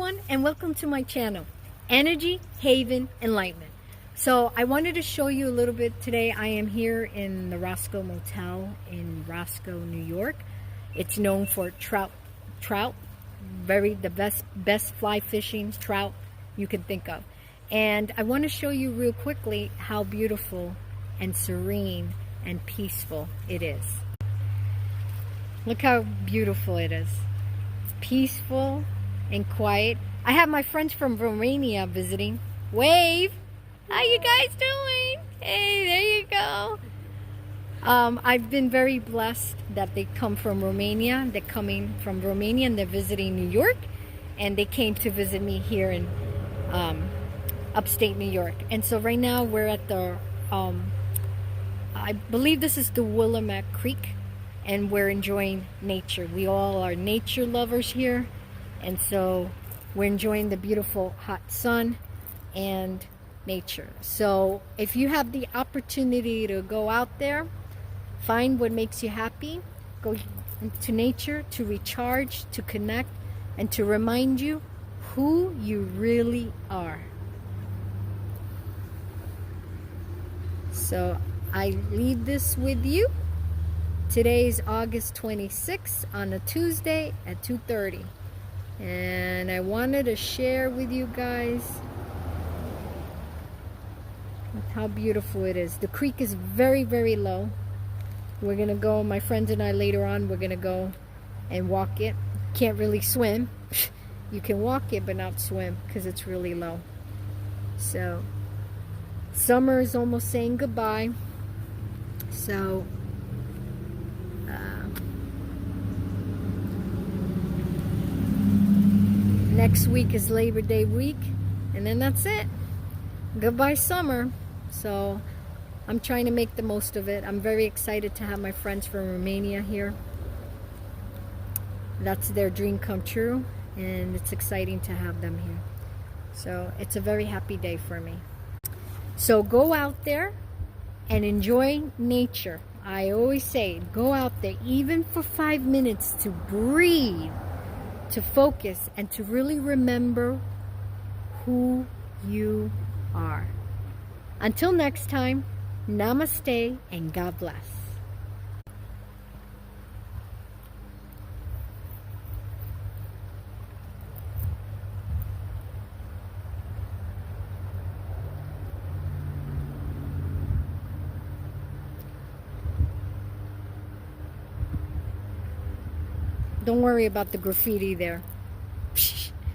everyone, and welcome to my channel, Energy Haven Enlightenment. So I wanted to show you a little bit today. I am here in the Roscoe Motel in Roscoe, New York. It's known for trout, the best fly fishing trout you can think of. And I want to show you real quickly how beautiful and serene and peaceful it is. Look how beautiful it is. It's peaceful and quiet. I have my friends from Romania visiting. Wave! How you guys doing? Hey, there you go. I've been very blessed that they come from Romania. They're coming from Romania and they're visiting New York. And they came to visit me here in upstate New York. And so right now we're at the, I believe this is the Willowmoc Creek. And we're enjoying nature. We all are nature lovers here. And so we're enjoying the beautiful hot sun and nature. So if you have the opportunity to go out there, find what makes you happy, go to nature to recharge, to connect, and to remind you who you really are. So I leave this with you. Today is August 26th on a Tuesday at 2:30. And I wanted to share with you guys how beautiful it is. The creek is very, very low. We're gonna go, my friends and I later on, we're gonna go and walk it. Can't really swim. You can walk it but not swim because it's really low. So summer is almost saying goodbye. So next week is Labor Day week, and then that's it. Goodbye summer. So I'm trying to make the most of it. I'm very excited to have my friends from Romania here. That's their dream come true, and it's exciting to have them here. So it's a very happy day for me. So go out there and enjoy nature. I always say, go out there even for 5 minutes to breathe, to focus, and to really remember who you are. Until next time, namaste and God bless. Don't worry about the graffiti there.